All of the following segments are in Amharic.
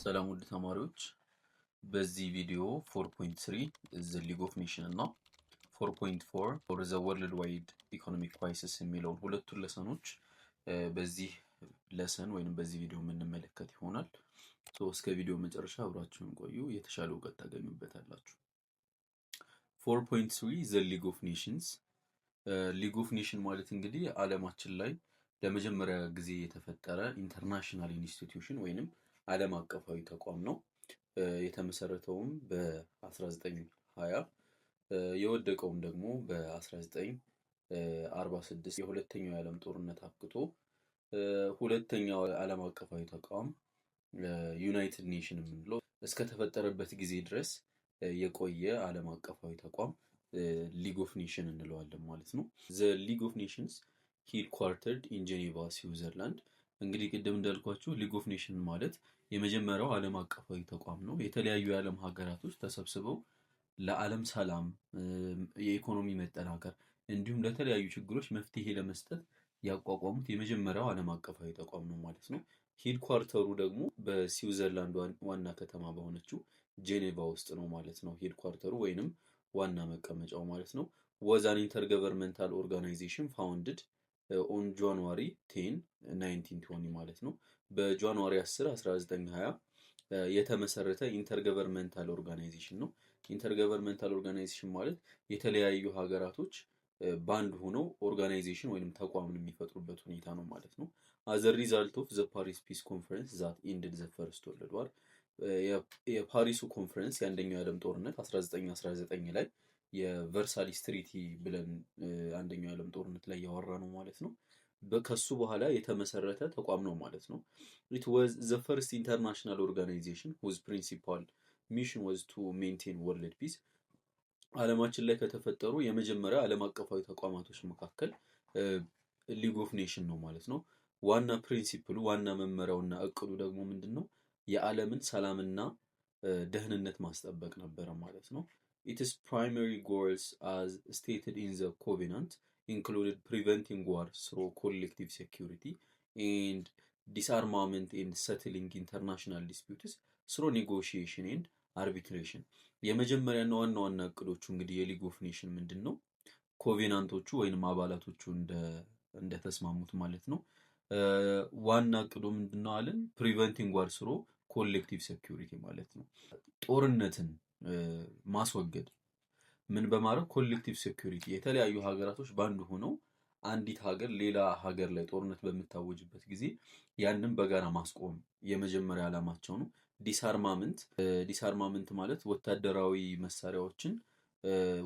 ሰላም ውድ ተማሪዎች በዚህ ቪዲዮ 4.3 ዘ ሊግ ኦፍ ኔሽን እና 4.4 ፎር ዘ ወርልድ ዋይድ ኢኮኖሚክ ክራይሲስ የሚለውን ሁለቱን ለሰኖች በዚህ ለሰን ወይንም በዚህ ቪዲዮ የምንመለከት ይሆናል። እስከ ቪዲዮ መጨረሻ አብራችሁን ቆዩ፣ የተሻለ እውቀት ታገኙበታላችሁ። 4.3 ዘ ሊግ ኦፍ ኔሽንስ። ሊግ ኦፍ ኔሽን ማለት እንግዲህ ዓለማችን ላይ ለመጀመሪያ ጊዜ የተፈጠረ ኢንተርናሽናል ኢንስቲትዩሽን ወይንም ዓለም አቀፋዊ ተቋም ነው። የተመሰረተውም በ1920 የወደቀውም ደግሞ በ1946 የሁለተኛው የዓለም ጦርነት አብቅቶ ሁለተኛው ዓለም አቀፋዊ ተቋም ዩናይትድ ኔሽን የምንለው እስከተፈጠረበት ጊዜ ድረስ የቆየ ዓለም አቀፋዊ ተቋም ሊግ ኦፍ ኔሽን እንለዋለን ማለት ነው። ዘ ሊግ ኦፍ ኔሽንስ ሄድኳርተርድ ኢን ጄኔቫ ስዊዘርላንድ። እንግዲህ ቅድም እንዳልኳችሁ ሊግ ኦፍ ኔሽን ማለት የመጀመሪያው ዓለም አቀፋዊ ተቋም ነው። የተለያዩ የዓለም ሀገራቶች ተሰብስበው ለዓለም ሰላም፣ የኢኮኖሚ መጠናከር እንዲሁም ለተለያዩ ችግሮች መፍትሄ ለመስጠት ያቋቋሙት የመጀመሪያው ዓለም አቀፋዊ ተቋም ነው ማለት ነው። ሄድኳርተሩ ደግሞ በስዊዘርላንድ ዋና ከተማ በሆነችው ጄኔቫ ውስጥ ነው ማለት ነው። ሄድኳርተሩ ወይንም ዋና መቀመጫው ማለት ነው። was an intergovernmental organization founded on January 10 1920 ማለት ነው። በጃንዋሪ 10 1920 የተመሰረተ ኢንተርገቨርንመንታል ኦርጋናይዜሽን ነው። ኢንተርገቨርንመንታል ኦርጋናይዜሽን ማለት የተለያዩ ሀገራቶች ባንድ ሆነው ኦርጋናይዜሽን ወይንም ተቋምን የሚፈጥሩበት ሁኔታ ነው ማለት ነው። as a result of the Paris Peace Conference that ended the First World War የፓሪሱ ኮንፈረንስ የአንደኛው የዓለም ጦርነት 1919 ላይ የቨርሳሊስ ትሪቲ ብለን አንደኛው የዓለም ጦርነት ላይ ያወራ ነው ማለት ነው። ከሱ በኋላ የተመሰረተ ተቋም ነው ማለት ነው። it was the first international organization whose principal mission was to maintain world peace። ዓለማችን ላይ ከተፈጠሩ የመጀመሪያ ዓለም አቀፋዊ ተቋማቶች መካከል ሊግ ኦፍ ኔሽን ነው ማለት ነው። ዋና ፕሪንሲፕሉ ዋና መመሪያውና እቅዱ ደግሞ ምንድነው? የዓለምን ሰላምና ደህንነት ማስጠበቅ ነበረ ማለት ነው። its primary goals as stated in the covenant included preventing war through collective security and disarmament and settling international disputes through negotiation and arbitration። የመጀመሪያና ዋና ዋና እቅዶቹ እንግዲህ የሊግ ኦፍ ኔሽን ምንድነው? ኮቬናንቶቹ ወይንም አባላቶቹ እንደተስማሙት ማለት ነው። ዋና እቅዱ ምንድነው አለን? ፕሪቨንቲንግ ዋር ስሮ ኮሌክቲቭ ሴኩሪቲ ማለት ነው። ጦርነትን ማስወገድ ምን በማድረግ ኮሌክቲቭ ሴኩሪቲ፣ የተለያዩ ሀገራቶች ባንድ ሆነው አንዲት ሀገር ሌላ ሀገር ላይ ጦርነት በምታወጅበት ጊዜ ያንን በጋራ ማስቆም የመጀመሪያ ዓላማቸው ነው። ዲስአርማመንት ማለት ወታደራዊ መሳሪያዎችን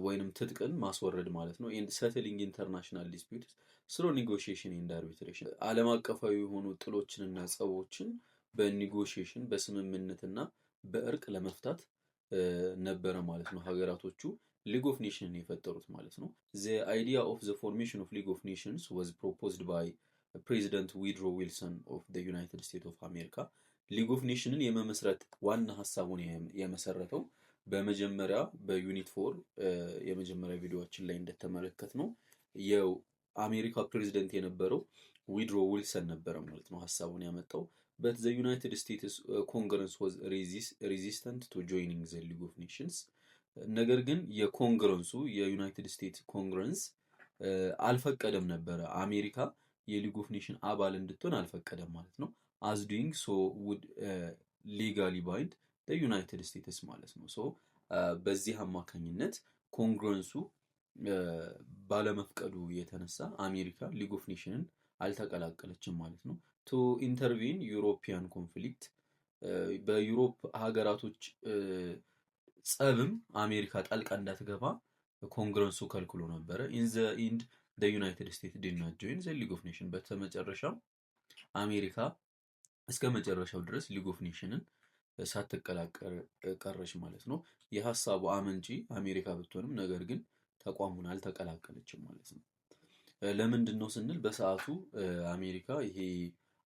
ወይንም ትጥቅን ማስወረድ ማለት ነው። ኤንድ ሰትሊንግ ኢንተርናሽናል ዲስፒዩትስ ስሮ ኔጎሺዬሽን ኤንድ አርቢትሬሽን፣ ዓለም አቀፋዊ የሆኑ ጥሎችንና ጸቦችን በኔጎሺዬሽን በስምምነትና በእርቅ ለመፍታት ነበረ ማለት ነው ሀገራቶቹ ሊግ ኦፍ ኔሽንን የፈጠሩት ማለት ነው። the idea of the formation of League of Nations was proposed by President Woodrow Wilson of the United States of America። ሊግ ኦፍ ኔሽንን የመመስረት ዋና ሀሳቡን የመሰረተው በመጀመሪያ በዩኒት 4 የመጀመሪያ ቪዲዮአችን ላይ እንደተመለከት ነው የአሜሪካ ፕሬዝዳንት የነበረው ዊድሮ ዊልሰን ነበረ ማለት ነው ሀሳቡን ያመጣው። but the United States Congress was resistant to joining the League of Nations። ነገር ግን የኮንግረሱ የዩናይትድ ስቴትስ ኮንግረስ አልፈቀደም ነበረ፣ አሜሪካ የሊግ ኦፍ ኔሽን አባል እንድትሆን አልፈቀደም ማለት ነው። as doing so would legally bind the United States ማለት ነው። በዚህ አማካኝነት ኮንግረሱ ባለመፍቀዱ የተነሳ አሜሪካ ሊግ ኦፍ ኔሽንን አልተቀላቀለችም ማለት ነው። to intervene European conflict በዩሮፕ ሀገራቶች ጸብም አሜሪካ ጣልቃ እንዳትገባ ኮንግረሱ ከልክሎ ነበረ። in the end the United States did not join the League of Nations። በተመጨረሻ አሜሪካ እስከ መጨረሻው ድረስ ሊግ ኦፍ ኔሽንን ሳትቀላቀል ቀረች ማለት ነው። የሐሳቡ አመንጪ አሜሪካ ብትሆንም ነገር ግን ተቋሙን አልተቀላቀለችም ማለት ነው። ለምንድን ነው ስንል በሰዓቱ አሜሪካ ይሄ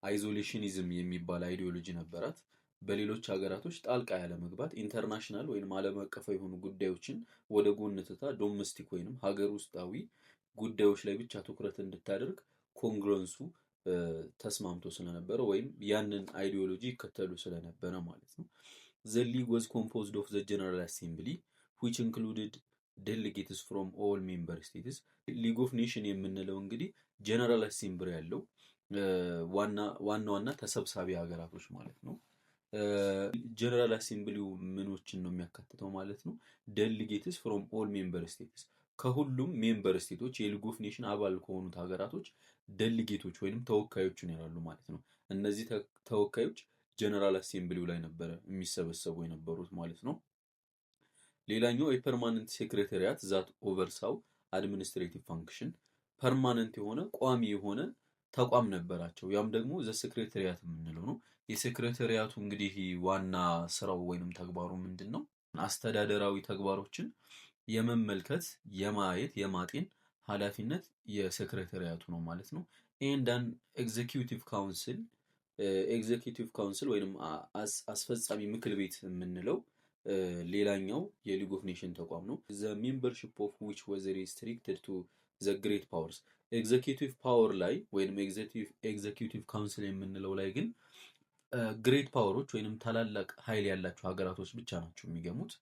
አይዞሌሽኒዝም የሚባል አይዲዮሎጂ ነበራት። በሌሎች ሀገራቶች ጣልቃ ያለ መግባት፣ ኢንተርናሽናል ወይንም ዓለም አቀፋዊ የሆኑ ጉዳዮችን ወደ ጎን ትታ ዶሜስቲክ ወይንም ሀገር ውስጣዊ ጉዳዮች ላይ ብቻ ትኩረት እንድታደርግ ኮንግረሱ ተስማምቶ ስለነበረ ወይም ያንን አይዲዮሎጂ ይከተሉ ስለነበረ ማለት ነው። ዘ ሊግ ዋዝ ኮምፖዝድ ኦፍ ዘ ጀነራል አሴምብሊ ዊች ኢንክሉድድ ዴሊጌትስ ፍሮም ኦል ሜምበር ስቴትስ። ሊግ ኦፍ ኔሽን የምንለው እንግዲህ ጀነራል አሴምብሊ ያለው ዋና ዋና ተሰብሳቢ ሀገራቶች ማለት ነው። ጀነራል አሴምብሊው ምኖችን ነው የሚያካትተው ማለት ነው? ዴሊጌትስ ፍሮም ኦል ሜምበር ስቴትስ ከሁሉም ሜምበር ስቴቶች የሊግ ኦፍ ኔሽን አባል ከሆኑት ሀገራቶች ዴሊጌቶች ወይንም ተወካዮችን ይላሉ ማለት ነው። እነዚህ ተወካዮች ጀነራል አሴምብሊው ላይ ነበረ የሚሰበሰቡ የነበሩት ማለት ነው። ሌላኛው የፐርማነንት ሴክሬታሪያት ዛት ኦቨርሳው አድሚኒስትሬቲቭ ፋንክሽን ፐርማነንት የሆነ ቋሚ የሆነ ተቋም ነበራቸው። ያም ደግሞ ዘ ሴክሬታሪያት የምንለው ነው። የሴክሬታሪያቱ እንግዲህ ዋና ስራው ወይንም ተግባሩ ምንድን ነው? አስተዳደራዊ ተግባሮችን የመመልከት የማየት የማጤን ኃላፊነት የሴክሬታሪያቱ ነው ማለት ነው። ኤንዳን ኤግዜኪዩቲቭ ካውንስል ወይንም አስፈጻሚ ምክር ቤት የምንለው ሌላኛው የሊግ ኦፍ ኔሽን ተቋም ነው። ዘ ሜምበርሺፕ ኦፍ ዊች ወዝ ሪስትሪክትድ ቱ ዘ ግሬት ፓወርስ ኤግዜኪዩቲቭ ፓወር ላይ ወይንም ኤግዜኪዩቲቭ ካውንስል የምንለው ላይ ግን ግሬት ፓወሮች ወይንም ታላላቅ ኃይል ያላቸው ሀገራቶች ብቻ ናቸው የሚገሙት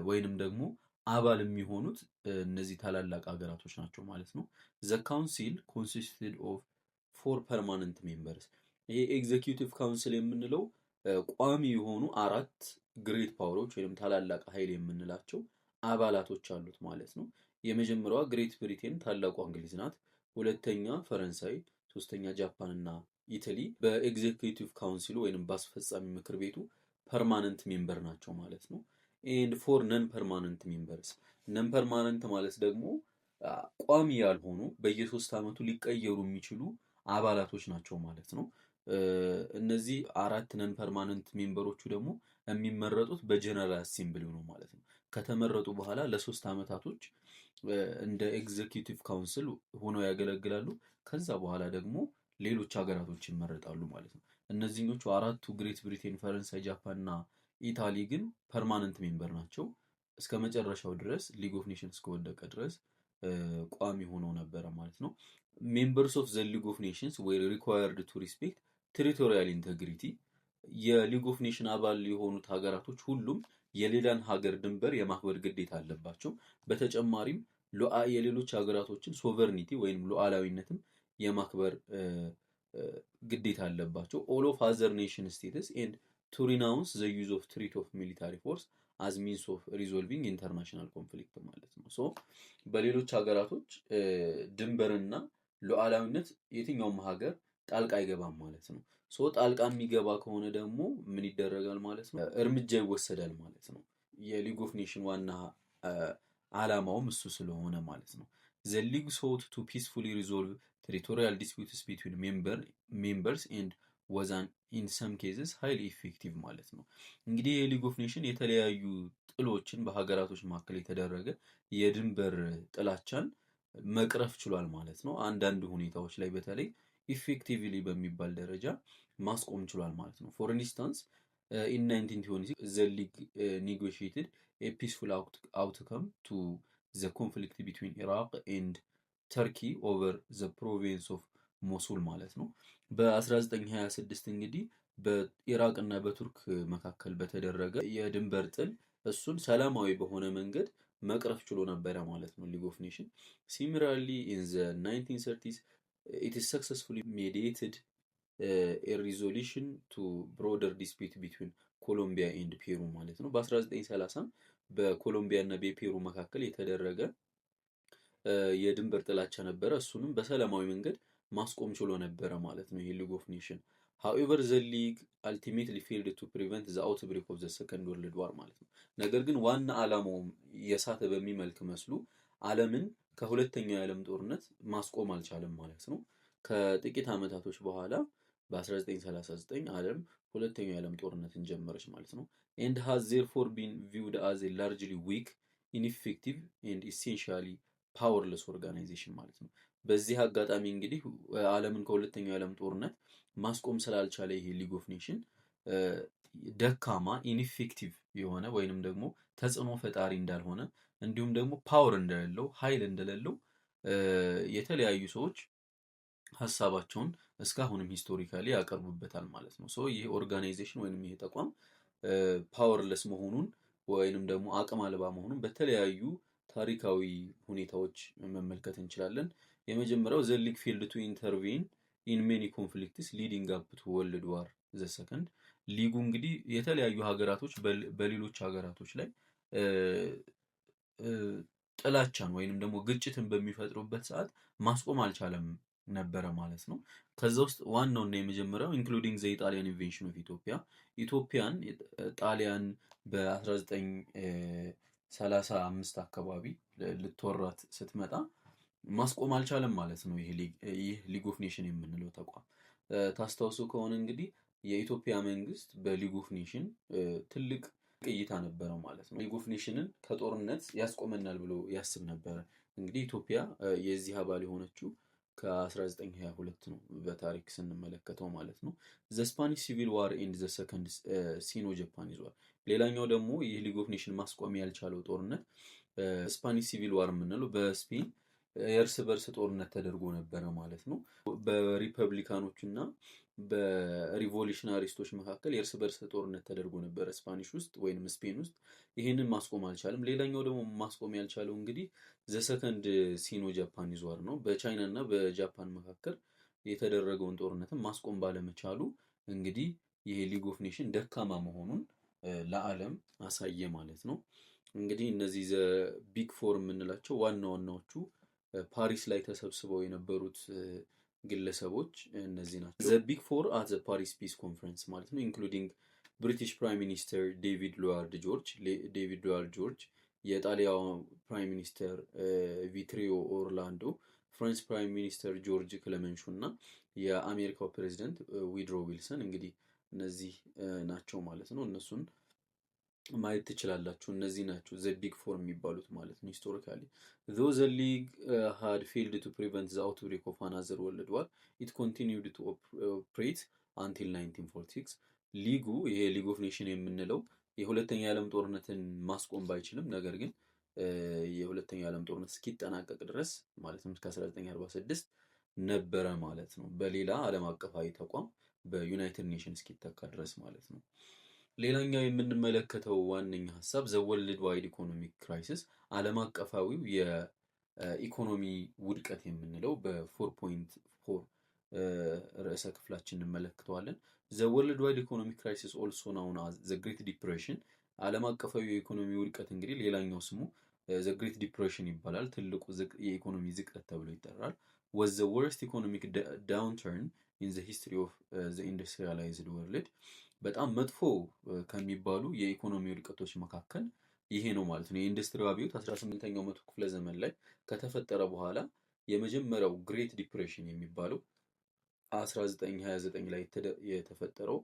ወይንም ደግሞ አባል የሚሆኑት እነዚህ ታላላቅ ሀገራቶች ናቸው ማለት ነው። ዘ ካውንሲል ኮንሲስትድ ኦፍ 4 ፐርማነንት ሜምበርስ። ይሄ ኤግዜኪዩቲቭ ካውንስል የምንለው ቋሚ የሆኑ 4 ግሬት ፓወሮች ወይም ታላላቅ ኃይል የምንላቸው አባላቶች አሉት ማለት ነው። የመጀመሪያዋ ግሬት ብሪቴን ታላቋ እንግሊዝ ናት። ሁለተኛ ፈረንሳይ፣ ሶስተኛ ጃፓን እና ኢታሊ በኤግዜኪዩቲቭ ካውንሲሉ ወይንም በአስፈጻሚ ምክር ቤቱ ፐርማነንት ሜምበር ናቸው ማለት ነው። ኤንድ ፎር ነን ፐርማነንት ሜምበርስ። ነን ፐርማነንት ማለት ደግሞ ቋሚ ያልሆኑ በየ3 ዓመቱ ሊቀየሩ የሚችሉ አባላቶች ናቸው ማለት ነው። እነዚህ 4 ነን ፐርማነንት ሜምበሮቹ ደግሞ የሚመረጡት በጀነራል አሴምብሊው ነው ማለት ነው። ከተመረጡ በኋላ ለ3 ዓመታቶች እንደ ኤግዜኪዩቲቭ ካውንስል ሆነው ያገለግላሉ። ከዛ በኋላ ደግሞ ሌሎች ሀገራቶች ይመረጣሉ ማለት ነው። እነዚህኞቹ 4ቱ ግሬት ብሪቴን፣ ፈረንሳይ፣ ጃፓን እና ኢታሊ ግን ፐርማነንት ሜምበር ናቸው። እስከ መጨረሻው ድረስ ሊግ ኦፍ ኔሽን እስከወደቀ ድረስ ቋሚ ሆነው ነበረ ማለት ነው። ሜምበርስ ኦፍ ዘ ሊግ ኦፍ ኔሽንስ ዌር ሪኳየርድ ቱ ሪስፔክት ቴሪቶሪያል ኢንቴግሪቲ። የሊግ ኦፍ ኔሽን አባል የሆኑት ሀገራቶች ሁሉም የሌላን ሀገር ድንበር የማክበር ግዴታ አለባቸው። በተጨማሪም የሌሎች ሀገራቶችን ሶቨርኒቲ ወይም ሉዓላዊነትም የማክበር ግዴታ አለባቸው። ኦል ኦፍ አዘር ኔሽን ስቴትስ ኤንድ ቱ ሪናውንስ ዘ ዩዝ ኦፍ ትሪት ኦፍ ሚሊታሪ ፎርስ አዝ ሚንስ ኦፍ ሪዞልቪንግ ኢንተርናሽናል ኮንፍሊክት ማለት ነው። ሶ በሌሎች ሀገራቶች ድንበርና ሉዓላዊነት የትኛውም ሀገር ጣልቃ አይገባም ማለት ነው። ሶ ጣልቃ የሚገባ ከሆነ ደግሞ ምን ይደረጋል ማለት ነው? እርምጃ ይወሰዳል ማለት ነው። የሊግ ኦፍ ኔሽን ዋና ዓላማውም እሱ ስለሆነ ማለት ነው። ዘ ሊግ ሶት ቱ ፒስፉሊ ሪዞልቭ ቴሪቶሪያል ዲስፒዩትስ ቢትዊን ሜምበርስ ኤንድ ወዛን ኢን ሰም ኬዝስ ሃይሊ ኢፌክቲቭ ማለት ነው። እንግዲህ የሊግ ኦፍ ኔሽን የተለያዩ ጥሎችን በሀገራቶች መካከል የተደረገ የድንበር ጥላቻን መቅረፍ ችሏል ማለት ነው። አንዳንድ ሁኔታዎች ላይ በተለይ ኢፌክቲቭሊ በሚባል ደረጃ ማስቆም ችሏል ማለት ነው። ፎር ኢንስታንስ ኢን 1926 ዘ ሊግ ኔጎሽየትድ ኤ ፒስፉል አውትካም ቱ ዘ ኮንፍሊክት ቢትዊን ኢራቅ ኤንድ ተርኪ ኦቨር ዘ ፕሮቪንስ ኦፍ ሞሱል ማለት ነው። በ1926 እንግዲህ በኢራቅ እና በቱርክ መካከል በተደረገ የድንበር ጥል እሱን ሰላማዊ በሆነ መንገድ መቅረፍ ችሎ ነበረ ማለት ነው ሊግ ኦፍ ኔሽን። ሲሚላርሊ ኢን ዘ 1930s it is successfully mediated a resolution to broader dispute between ኮሎምቢያ ኤንድ ፔሩ ማለት ነው። በ1930 በኮሎምቢያ እና በፔሩ መካከል የተደረገ የድንበር ጥላቻ ነበረ። እሱንም በሰላማዊ መንገድ ማስቆም ችሎ ነበረ ማለት ነው ይሄ ሊግ ኦፍ ኔሽን። however the league ultimately failed to prevent the outbreak of the second world war ማለት ነው። ነገር ግን ዋና ዓላማውም የሳተ በሚመልክ መስሉ ዓለምን ከሁለተኛው የዓለም ጦርነት ማስቆም አልቻለም ማለት ነው። ከጥቂት ዓመታቶች በኋላ በ1939 ዓለም ሁለተኛው የዓለም ጦርነትን ጀመረች ማለት ነው። and has therefore been viewed as a largely weak, ineffective and essentially powerless organization ማለት ነው። በዚህ አጋጣሚ እንግዲህ ዓለምን ከሁለተኛው የዓለም ጦርነት ማስቆም ስላልቻለ ይሄ ሊግ ኦፍ ኔሽን ደካማ ኢንኢፌክቲቭ የሆነ ወይንም ደግሞ ተጽዕኖ ፈጣሪ እንዳልሆነ እንዲሁም ደግሞ ፓወር እንደሌለው ኃይል እንደሌለው የተለያዩ ሰዎች ሀሳባቸውን እስካሁንም ሂስቶሪካሊ ያቀርቡበታል ማለት ነው። ሶ ይህ ኦርጋናይዜሽን ወይንም ይሄ ተቋም ፓወርለስ መሆኑን ወይንም ደግሞ አቅም አልባ መሆኑን በተለያዩ ታሪካዊ ሁኔታዎች መመልከት እንችላለን። የመጀመሪያው ዘ ሊግ ፌልድ ቱ ኢንተርቪን ኢን ሜኒ ኮንፍሊክትስ ሊዲንግ አፕ ቱ ወርልድ ዋር ዘ ሰከንድ። ሊጉ እንግዲህ የተለያዩ ሀገራቶች በሌሎች ሀገራቶች ላይ ጥላቻን ወይንም ደግሞ ግጭትን በሚፈጥሩበት ሰዓት ማስቆም አልቻለም ነበረ ማለት ነው። ከዛ ውስጥ ዋናውና የመጀመሪያው ኢንክሉዲንግ ዘ ኢጣሊያን ኢንቬንሽን ኦፍ ኢትዮጵያ፣ ኢትዮጵያን ጣሊያን በ1935 አካባቢ ልትወራት ስትመጣ ማስቆም አልቻለም ማለት ነው። ይህ ሊግ ኦፍ ኔሽን የምንለው ተቋም ታስታውሱ ከሆነ እንግዲህ የኢትዮጵያ መንግስት በሊግ ኦፍ ኔሽን ትልቅ እይታ ነበረው ማለት ነው። ሊግ ኦፍ ኔሽንን ከጦርነት ያስቆመናል ብሎ ያስብ ነበረ። እንግዲህ ኢትዮጵያ የዚህ አባል የሆነችው ከ1922 ነው በታሪክ ስንመለከተው ማለት ነው። ዘ ስፓኒሽ ሲቪል ዋር ኤንድ ዘ ሰከንድ ሲኖ ጃፓኒዝ ዋር። ሌላኛው ደግሞ ይህ ሊግ ኦፍ ኔሽን ማስቆም ያልቻለው ጦርነት ስፓኒሽ ሲቪል ዋር የምንለው በስፔን የእርስ በርስ ጦርነት ተደርጎ ነበረ ማለት ነው። በሪፐብሊካኖች እና በሪቮሉሽናሪስቶች መካከል የእርስ በርስ ጦርነት ተደርጎ ነበረ ስፓኒሽ ውስጥ ወይም ስፔን ውስጥ። ይህንን ማስቆም አልቻለም። ሌላኛው ደግሞ ማስቆም ያልቻለው እንግዲህ ዘሰከንድ ሲኖ ጃፓኒዝ ዋር ነው። በቻይና እና በጃፓን መካከል የተደረገውን ጦርነትን ማስቆም ባለመቻሉ እንግዲህ ይሄ ሊግ ኦፍ ኔሽን ደካማ መሆኑን ለዓለም አሳየ ማለት ነው። እንግዲህ እነዚህ ዘ ቢግ ፎር የምንላቸው ዋና ዋናዎቹ ፓሪስ ላይ ተሰብስበው የነበሩት ግለሰቦች እነዚህ ናቸው። ዘ ቢግ ፎር አት ዘ ፓሪስ ፒስ ኮንፈረንስ ማለት ነው ኢንክሉዲንግ ብሪቲሽ ፕራይም ሚኒስተር ዴቪድ ሎዋርድ ጆርጅ፣ የጣሊያ ፕራይም ሚኒስተር ቪትሪዮ ኦርላንዶ፣ ፍራንስ ፕራይም ሚኒስተር ጆርጅ ክለመንሹ እና የአሜሪካው ፕሬዚደንት ዊድሮ ዊልሰን እንግዲህ እነዚህ ናቸው ማለት ነው። እነሱን ማየት ትችላላችሁ። እነዚህ ናቸው ዘ ቢግ ፎር የሚባሉት ማለት ነው ሂስቶሪካሊ። ዞ ዘ ሊግ ሃድ ፌልድ ቱ ፕሪቨንት ዘ አውትብሬክ ኦፍ አናዘር ወርልድ ዋር ኢት ኮንቲኒውድ ቱ ኦፕሬት አንቲል 1946። ሊጉ ይሄ ሊግ ኦፍ ኔሽን የምንለው የሁለተኛ የዓለም ጦርነትን ማስቆም ባይችልም ነገር ግን የሁለተኛ የዓለም ጦርነት እስኪጠናቀቅ ድረስ ማለትም እስከ 1946 ነበረ ማለት ነው። በሌላ ዓለም አቀፋዊ ተቋም በዩናይትድ ኔሽን እስኪተካ ድረስ ማለት ነው። ሌላኛው የምንመለከተው ዋነኛ ሀሳብ ዘ ወርልድ ዋይድ ኢኮኖሚክ ክራይሲስ፣ ዓለም አቀፋዊው የኢኮኖሚ ውድቀት የምንለው በ4.4 ርዕሰ ክፍላችን እንመለከተዋለን። ዘ ወርልድ ዋይድ ኢኮኖሚክ ክራይሲስ ኦልሶ ናውን አዝ ዘ ግሬት ዲፕሬሽን፣ ዓለም አቀፋዊ የኢኮኖሚ ውድቀት እንግዲህ ሌላኛው ስሙ ዘ ግሬት ዲፕሬሽን ይባላል። ትልቁ የኢኮኖሚ ዝቅጠት ተብሎ ይጠራል። was the worst economic downturn in the history of the industrialized world። በጣም መጥፎ ከሚባሉ የኢኮኖሚ ውድቀቶች መካከል ይሄ ነው ማለት ነው። የኢንዱስትሪ አብዮት 18ኛው መቶ ክፍለ ዘመን ላይ ከተፈጠረ በኋላ የመጀመሪያው ግሬት ዲፕሬሽን የሚባለው 1929 ላይ የተፈጠረው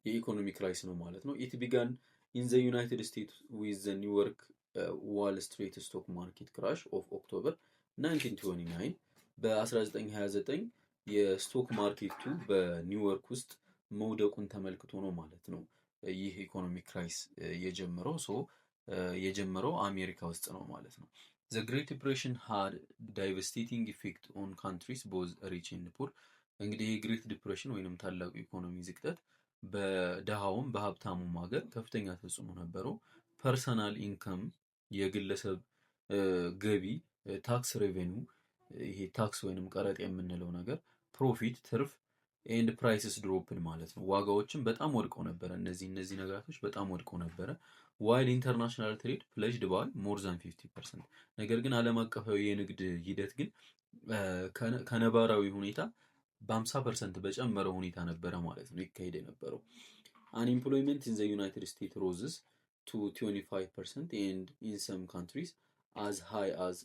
የኢኮኖሚ ክራይስ ነው ማለት ነው። ኢት ቢጋን ኢን ዘ ዩናይትድ ስቴትስ ዊዝ ዘ ኒውዮርክ ዋል ስትሪት ስቶክ ማርኬት ክራሽ ኦፍ ኦክቶበር 1929። በ1929 የስቶክ ማርኬቱ በኒውዮርክ ውስጥ መውደቁን ተመልክቶ ነው ማለት ነው ይህ ኢኮኖሚክ ክራይስ የጀመረው አሜሪካ ውስጥ ነው ማለት ነው። ዘ ግሬት ዲፕሬሽን ሃድ ዳይቨስቴቲንግ ኢፌክት ኦን ካንትሪስ ቦዝ ሪች ኤንድ ፑር። እንግዲህ የግሬት ዲፕሬሽን ወይንም ታላቁ ኢኮኖሚ ዝቅጠት በደሃውም በሀብታሙም ሀገር ከፍተኛ ተጽዕኖ ነበረው። ፐርሰናል ኢንከም የግለሰብ ገቢ፣ ታክስ ሬቬኒው ይሄ ታክስ ወይንም ቀረጥ የምንለው ነገር፣ ፕሮፊት ትርፍ ኤንድ ፕራይስስ ድሮፕን ማለት ነው። ዋጋዎችን በጣም ወድቀው ነበረ። እነዚህ ነገራቶች በጣም ወድቀው ነበረ። ዋይል ኢንተርናሽናል ትሬድ ፕለጅድ ባይ ሞር ዛን 50%። ነገር ግን ዓለም አቀፋዊ የንግድ ሂደት ግን ከነባራዊ ሁኔታ በ50% በጨመረ ሁኔታ ነበረ ማለት ነው ይካሄድ የነበረው። አንኤምፕሎይመንት ኢን ዘ ዩናይትድ ስቴትስ ሮዝስ ቱ 25% ኤንድ ኢን ሰም ካንትሪስ አዝ ሃይ አዝ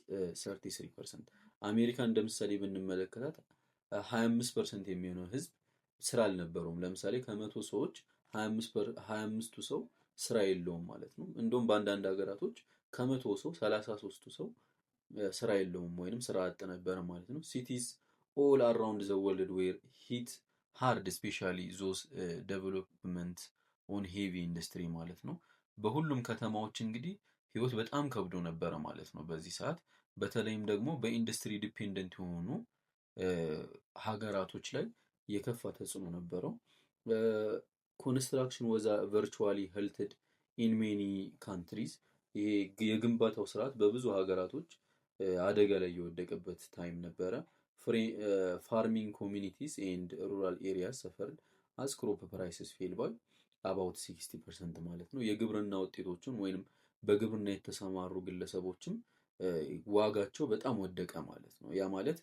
33%። አሜሪካ እንደምሳሌ ብንመለከታት 25% የሚሆነው ህዝብ ስራ አልነበረውም። ለምሳሌ ከመቶ ሰዎች 25ቱ ሰው ስራ የለውም ማለት ነው። እንደውም በአንዳንድ ሀገራቶች ከመቶ ሰው 33ቱ ሰው ስራ የለውም ወይንም ስራ አጥ ነበረ ማለት ነው። ሲቲስ ኦል አራውንድ ዘ ወርልድ ዌር ሂት ሃርድ ስፔሻሊ ዞስ ዴቨሎፕመንት ኦን ሄቪ ኢንዱስትሪ ማለት ነው። በሁሉም ከተማዎች እንግዲህ ህይወት በጣም ከብዶ ነበረ ማለት ነው በዚህ ሰዓት። በተለይም ደግሞ በኢንዱስትሪ ዲፔንደንት የሆኑ ሀገራቶች ላይ የከፋ ተጽዕኖ ነበረው። ኮንስትራክሽን ወዛ ቨርቹዋሊ ሄልትድ ኢን ሜኒ ካንትሪዝ። ይሄ የግንባታው ስርዓት በብዙ ሀገራቶች አደጋ ላይ የወደቀበት ታይም ነበረ። ፋርሚንግ ኮሚኒቲስ ኤንድ ሩራል ኤሪያስ ሰፈርድ አስ ክሮፕ ፕራይስስ ፌል ባይ አባውት 60% ማለት ነው። የግብርና ውጤቶችን ወይንም በግብርና የተሰማሩ ግለሰቦችም ዋጋቸው በጣም ወደቀ ማለት ነው። ያ ማለት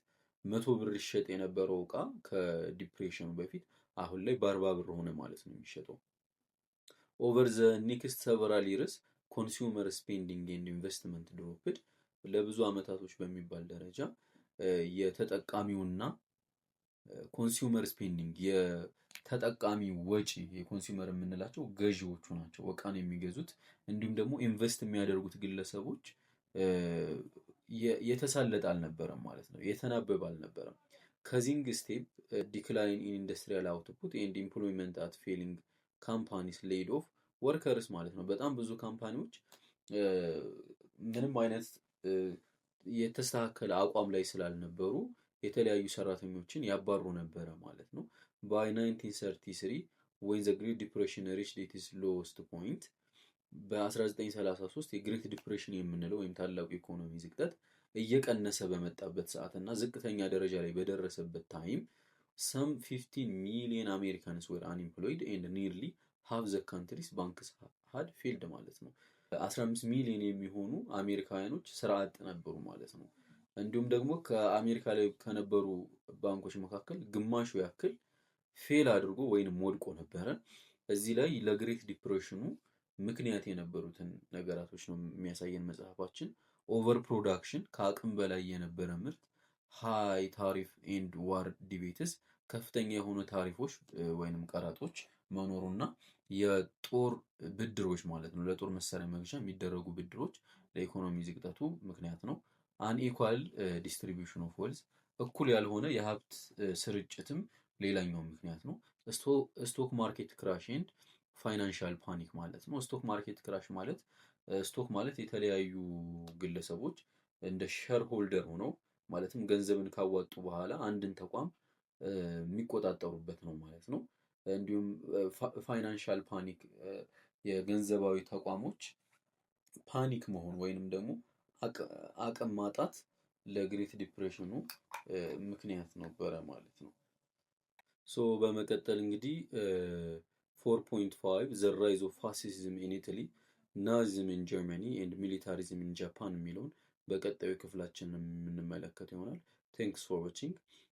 100 ብር ይሸጥ የነበረው እቃ ከዲፕሬሽኑ በፊት አሁን ላይ በ40 ብር ሆነ ማለት ነው የሚሸጠው። ኦቨር ዘ ኔክስት ሰቨራል ይርስ ኮንሱመር ስፔንዲንግ ኤንድ ኢንቨስትመንት ድሮፕድ። ለብዙ አመታቶች በሚባል ደረጃ የተጠቃሚውና ኮንሱመር ስፔንዲንግ የተጠቃሚ ወጪ የኮንሱመር የምንላቸው ገዢዎቹ ናቸው እቃን የሚገዙት፣ እንዲሁም ደግሞ ኢንቨስት የሚያደርጉት ግለሰቦች የተሳለጠ አልነበረም ማለት ነው፣ የተናበበ አልነበረም። ከዚንግ ስቴፕ ዲክላይን ኢን ኢንዱስትሪያል አውትፑት ኤንድ ኢምፕሎይመንት አት ፌሊንግ ካምፓኒስ ሌድ ኦፍ ወርከርስ ማለት ነው። በጣም ብዙ ካምፓኒዎች ምንም አይነት የተስተካከለ አቋም ላይ ስላልነበሩ የተለያዩ ሰራተኞችን ያባሩ ነበረ ማለት ነው። ባይ 1933 when the Great Depression reached its lowest point በ1933 የግሬት ዲፕሬሽን የምንለው ወይም ታላቁ ኢኮኖሚ ዝቅጠት እየቀነሰ በመጣበት ሰዓት እና ዝቅተኛ ደረጃ ላይ በደረሰበት ታይም some 15 million Americans were unemployed and nearly half the country's banks had failed ማለት ነው። 15 ሚሊዮን የሚሆኑ አሜሪካውያኖች ስራ አጥ ነበሩ ማለት ነው። እንዲሁም ደግሞ ከአሜሪካ ላይ ከነበሩ ባንኮች መካከል ግማሹ ያክል ፌል አድርጎ ወይንም ወድቆ ነበረ። እዚህ ላይ ለግሬት ዲፕሬሽኑ ምክንያት የነበሩትን ነገራቶች ነው የሚያሳየን መጽሐፋችን። ኦቨር ፕሮዳክሽን ከአቅም በላይ የነበረ ምርት፣ ሃይ ታሪፍ ኤንድ ዋር ዲቤትስ ከፍተኛ የሆኑ ታሪፎች ወይንም ቀረጦች መኖሩና የጦር ብድሮች ማለት ነው ለጦር መሳሪያ መግዣ የሚደረጉ ብድሮች ለኢኮኖሚ ዝቅጠቱ ምክንያት ነው። አንኢኳል ዲስትሪቢዩሽን ኦፍ ዌልዝ እኩል ያልሆነ የሀብት ስርጭትም ሌላኛው ምክንያት ነው። ስቶክ ማርኬት ክራሽ ኤንድ ፋይናንሻል ፓኒክ ማለት ነው። ስቶክ ማርኬት ክራሽ ማለት ስቶክ ማለት የተለያዩ ግለሰቦች እንደ ሼር ሆልደር ሆነው ማለትም ገንዘብን ካዋጡ በኋላ አንድን ተቋም የሚቆጣጠሩበት ነው ማለት ነው። እንዲሁም ፋይናንሻል ፓኒክ የገንዘባዊ ተቋሞች ፓኒክ መሆን ወይንም ደግሞ አቅም ማጣት ለግሬት ዲፕሬሽኑ ምክንያት ነበረ ማለት ነው። ሶ በመቀጠል እንግዲህ 4.5 ዘ ራይዝ ኦፍ ፋሲዝም ኢን ኢታሊ ናዚዝም ኢን ጀርመኒ ኤንድ ሚሊታሪዝም ኢን ጃፓን የሚለውን በቀጣዩ ክፍላችን የምንመለከት ይሆናል። ቴንክስ ፎር ዋቺንግ።